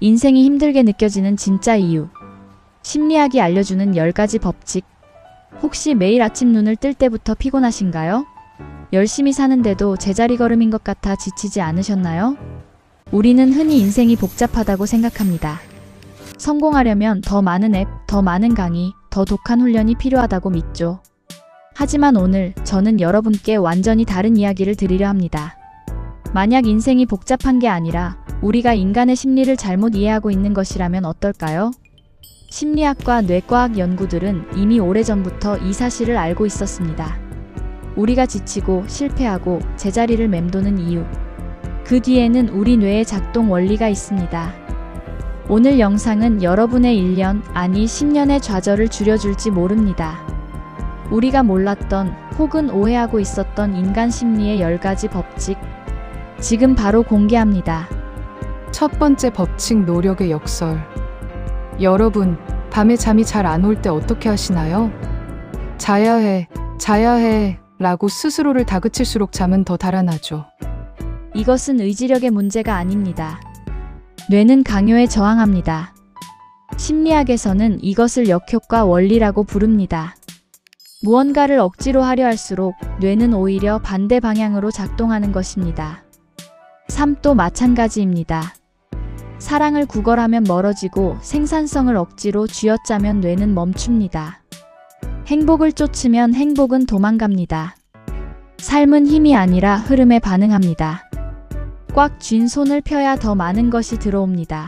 인생이 힘들게 느껴지는 진짜 이유. 심리학이 알려주는 10가지 법칙. 혹시 매일 아침 눈을 뜰 때부터 피곤하신가요? 열심히 사는데도 제자리 걸음인 것 같아 지치지 않으셨나요? 우리는 흔히 인생이 복잡하다고 생각합니다. 성공하려면 더 많은 앱, 더 많은 강의, 더 독한 훈련이 필요하다고 믿죠. 하지만 오늘 저는 여러분께 완전히 다른 이야기를 드리려 합니다. 만약 인생이 복잡한 게 아니라 우리가 인간의 심리를 잘못 이해하고 있는 것이라면 어떨까요? 심리학과 뇌과학 연구들은 이미 오래전부터 이 사실을 알고 있었습니다. 우리가 지치고 실패하고 제자리를 맴도는 이유. 그 뒤에는 우리 뇌의 작동 원리가 있습니다. 오늘 영상은 여러분의 1년, 아니 10년의 좌절을 줄여줄지 모릅니다. 우리가 몰랐던 혹은 오해하고 있었던 인간 심리의 10가지 법칙. 지금 바로 공개합니다. 첫 번째 법칙, 노력의 역설. 여러분, 밤에 잠이 잘 안 올 때 어떻게 하시나요? 자야 해 라고 스스로를 다그칠수록 잠은 더 달아나죠. 이것은 의지력의 문제가 아닙니다. 뇌는 강요에 저항합니다. 심리학에서는 이것을 역효과 원리라고 부릅니다. 무언가를 억지로 하려 할수록 뇌는 오히려 반대 방향으로 작동하는 것입니다. 삶도 마찬가지입니다. 사랑을 구걸하면 멀어지고 생산성을 억지로 쥐어짜면 뇌는 멈춥니다. 행복을 쫓으면 행복은 도망갑니다. 삶은 힘이 아니라 흐름에 반응합니다. 꽉 쥔 손을 펴야 더 많은 것이 들어옵니다.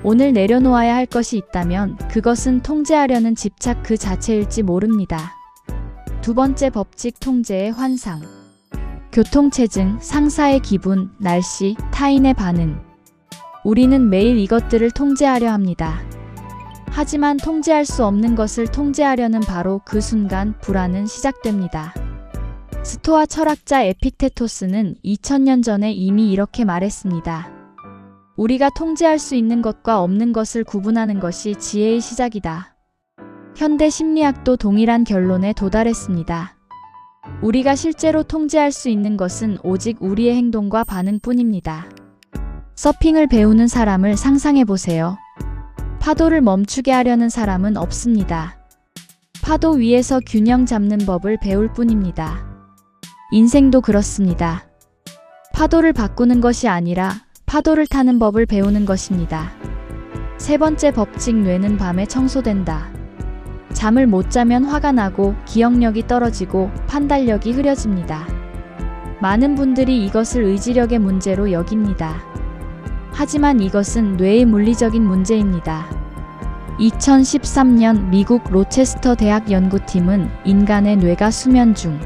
오늘 내려놓아야 할 것이 있다면 그것은 통제하려는 집착 그 자체일지 모릅니다. 두 번째 법칙, 통제의 환상. 교통체증, 상사의 기분, 날씨, 타인의 반응. 우리는 매일 이것들을 통제하려 합니다. 하지만 통제할 수 없는 것을 통제하려는 바로 그 순간 불안은 시작됩니다. 스토아 철학자 에픽테토스는 2000년 전에 이미 이렇게 말했습니다. 우리가 통제할 수 있는 것과 없는 것을 구분하는 것이 지혜의 시작이다. 현대 심리학도 동일한 결론에 도달했습니다. 우리가 실제로 통제할 수 있는 것은 오직 우리의 행동과 반응뿐입니다. 서핑을 배우는 사람을 상상해 보세요. 파도를 멈추게 하려는 사람은 없습니다. 파도 위에서 균형 잡는 법을 배울 뿐입니다. 인생도 그렇습니다. 파도를 바꾸는 것이 아니라 파도를 타는 법을 배우는 것입니다. 세 번째 법칙, 뇌는 밤에 청소된다. 잠을 못 자면 화가 나고 기억력이 떨어지고 판단력이 흐려집니다. 많은 분들이 이것을 의지력의 문제로 여깁니다. 하지만 이것은 뇌의 물리적인 문제입니다. 2013년 미국 로체스터 대학 연구팀은 인간의 뇌가 수면 중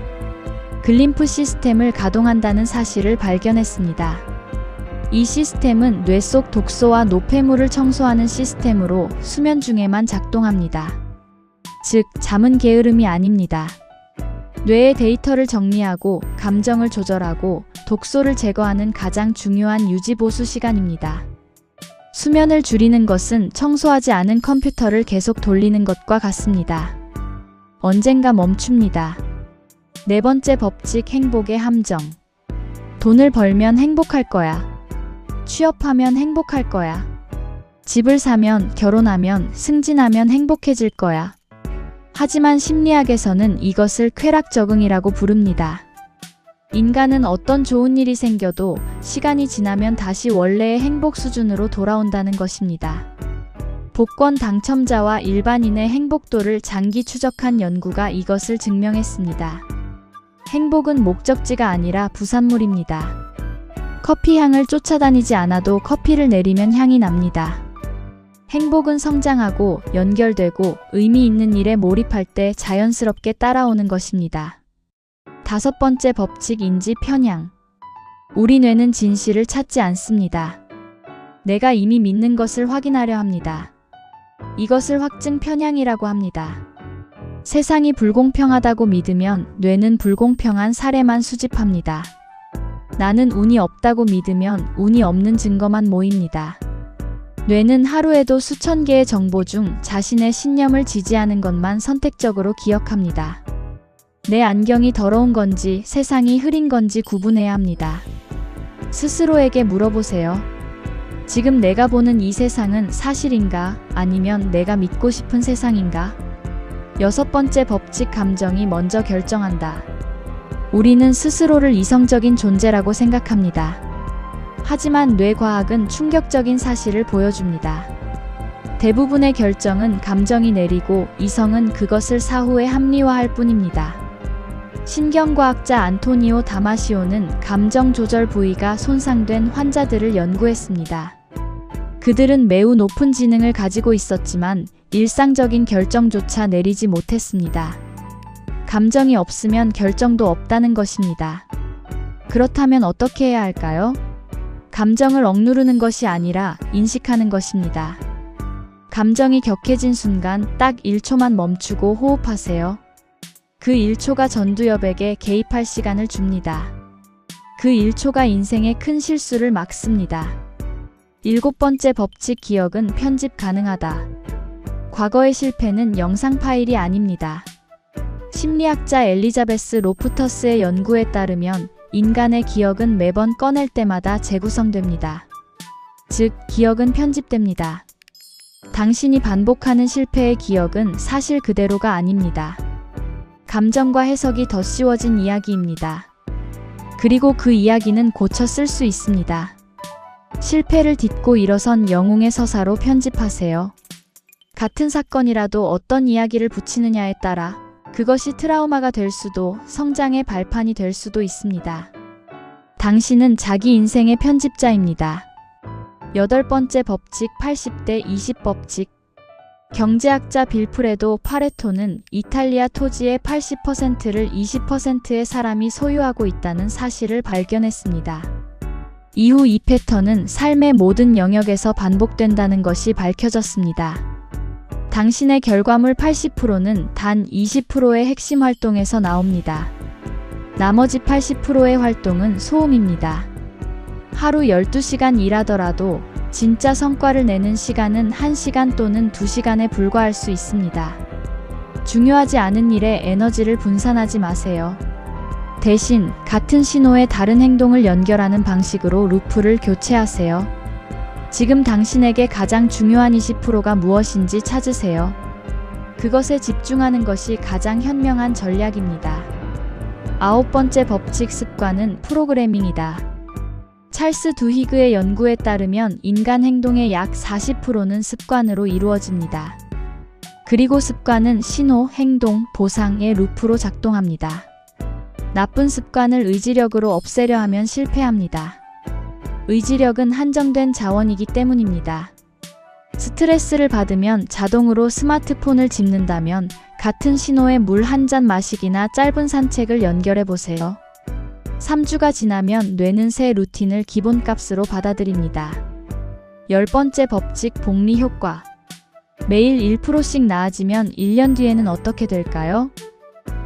글림프 시스템을 가동한다는 사실을 발견했습니다. 이 시스템은 뇌 속 독소와 노폐물을 청소하는 시스템으로 수면 중에만 작동합니다. 즉, 잠은 게으름이 아닙니다. 뇌의 데이터를 정리하고 감정을 조절하고 독소를 제거하는 가장 중요한 유지보수 시간입니다. 수면을 줄이는 것은 청소하지 않은 컴퓨터를 계속 돌리는 것과 같습니다. 언젠가 멈춥니다. 네 번째 법칙, 행복의 함정. 돈을 벌면 행복할 거야. 취업하면 행복할 거야. 집을 사면, 결혼하면, 승진하면 행복해질 거야. 하지만 심리학에서는 이것을 쾌락 적응이라고 부릅니다. 인간은 어떤 좋은 일이 생겨도 시간이 지나면 다시 원래의 행복 수준으로 돌아온다는 것입니다. 복권 당첨자와 일반인의 행복도를 장기 추적한 연구가 이것을 증명했습니다. 행복은 목적지가 아니라 부산물입니다. 커피 향을 쫓아다니지 않아도 커피를 내리면 향이 납니다. 행복은 성장하고 연결되고 의미 있는 일에 몰입할 때 자연스럽게 따라오는 것입니다. 다섯 번째 법칙, 인지 편향. 우리 뇌는 진실을 찾지 않습니다. 내가 이미 믿는 것을 확인하려 합니다. 이것을 확증 편향이라고 합니다. 세상이 불공평하다고 믿으면 뇌는 불공평한 사례만 수집합니다. 나는 운이 없다고 믿으면 운이 없는 증거만 모입니다. 뇌는 하루에도 수천 개의 정보 중 자신의 신념을 지지하는 것만 선택적으로 기억합니다. 내 안경이 더러운 건지 세상이 흐린 건지 구분해야 합니다. 스스로에게 물어보세요. 지금 내가 보는 이 세상은 사실인가? 아니면 내가 믿고 싶은 세상인가? 6번째 법칙, 감정이 먼저 결정한다. 우리는 스스로를 이성적인 존재라고 생각합니다. 하지만 뇌과학은 충격적인 사실을 보여줍니다. 대부분의 결정은 감정이 내리고 이성은 그것을 사후에 합리화할 뿐입니다. 신경과학자 안토니오 다마시오는 감정 조절 부위가 손상된 환자들을 연구했습니다. 그들은 매우 높은 지능을 가지고 있었지만 일상적인 결정조차 내리지 못했습니다. 감정이 없으면 결정도 없다는 것입니다. 그렇다면 어떻게 해야 할까요? 감정을 억누르는 것이 아니라 인식하는 것입니다. 감정이 격해진 순간 딱 1초만 멈추고 호흡하세요. 그 1초가 전두엽에게 개입할 시간을 줍니다. 그 1초가 인생의 큰 실수를 막습니다. 7번째 법칙, 기억은 편집 가능하다. 과거의 실패는 영상 파일이 아닙니다. 심리학자 엘리자베스 로프터스의 연구에 따르면 인간의 기억은 매번 꺼낼 때마다 재구성됩니다. 즉, 기억은 편집됩니다. 당신이 반복하는 실패의 기억은 사실 그대로가 아닙니다. 감정과 해석이 덧씌워진 이야기입니다. 그리고 그 이야기는 고쳐 쓸 수 있습니다. 실패를 딛고 일어선 영웅의 서사로 편집하세요. 같은 사건이라도 어떤 이야기를 붙이느냐에 따라 그것이 트라우마가 될 수도 성장의 발판이 될 수도 있습니다. 당신은 자기 인생의 편집자입니다. 8번째 법칙, 80대 20 법칙. 경제학자 빌프레도 파레토는 이탈리아 토지의 80%를 20%의 사람이 소유하고 있다는 사실을 발견했습니다. 이후 이 패턴은 삶의 모든 영역에서 반복된다는 것이 밝혀졌습니다. 당신의 결과물 80%는 단 20%의 핵심 활동에서 나옵니다. 나머지 80%의 활동은 소음입니다. 하루 12시간 일하더라도 진짜 성과를 내는 시간은 1시간 또는 2시간에 불과할 수 있습니다. 중요하지 않은 일에 에너지를 분산하지 마세요. 대신 같은 신호에 다른 행동을 연결하는 방식으로 루프를 교체하세요. 지금 당신에게 가장 중요한 20%가 무엇인지 찾으세요. 그것에 집중하는 것이 가장 현명한 전략입니다. 9번째 법칙, 습관은 프로그래밍이다. 찰스 두히그의 연구에 따르면 인간 행동의 약 40%는 습관으로 이루어집니다. 그리고 습관은 신호, 행동, 보상의 루프로 작동합니다. 나쁜 습관을 의지력으로 없애려 하면 실패합니다. 의지력은 한정된 자원이기 때문입니다. 스트레스를 받으면 자동으로 스마트폰을 집는다면 같은 신호에 물 한 잔 마시기나 짧은 산책을 연결해 보세요. 3주가 지나면 뇌는 새 루틴을 기본값으로 받아들입니다. 10번째 법칙, 복리 효과. 매일 1%씩 나아지면 1년 뒤에는 어떻게 될까요?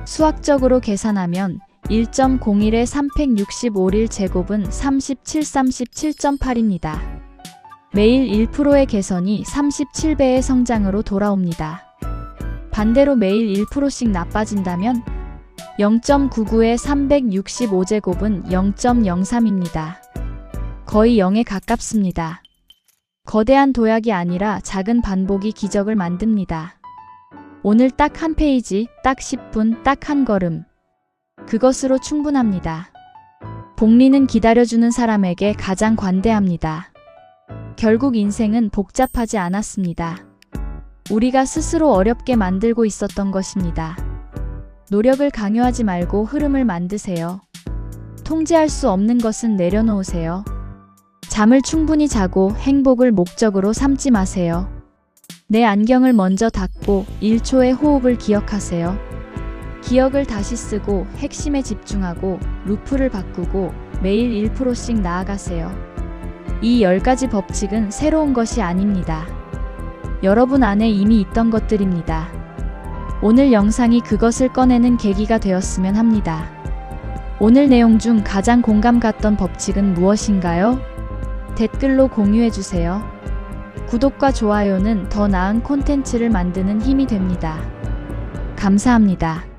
수학적으로 계산하면 1.01의 365일 제곱은 37.8입니다. 매일 1%의 개선이 37배의 성장으로 돌아옵니다. 반대로 매일 1%씩 나빠진다면 0.99의 365제곱은 0.03입니다. 거의 0에 가깝습니다. 거대한 도약이 아니라 작은 반복이 기적을 만듭니다. 오늘 딱 한 페이지, 딱 10분, 딱 한 걸음. 그것으로 충분합니다. 복리는 기다려주는 사람에게 가장 관대합니다. 결국 인생은 복잡하지 않았습니다. 우리가 스스로 어렵게 만들고 있었던 것입니다. 노력을 강요하지 말고 흐름을 만드세요. 통제할 수 없는 것은 내려놓으세요. 잠을 충분히 자고 행복을 목적으로 삼지 마세요. 내 안경을 먼저 닫고 1초의 호흡을 기억하세요. 기억을 다시 쓰고 핵심에 집중하고 루프를 바꾸고 매일 1%씩 나아가세요. 이 10가지 법칙은 새로운 것이 아닙니다. 여러분 안에 이미 있던 것들입니다. 오늘 영상이 그것을 꺼내는 계기가 되었으면 합니다. 오늘 내용 중 가장 공감 갔던 법칙은 무엇인가요? 댓글로 공유해주세요. 구독과 좋아요는 더 나은 콘텐츠를 만드는 힘이 됩니다. 감사합니다.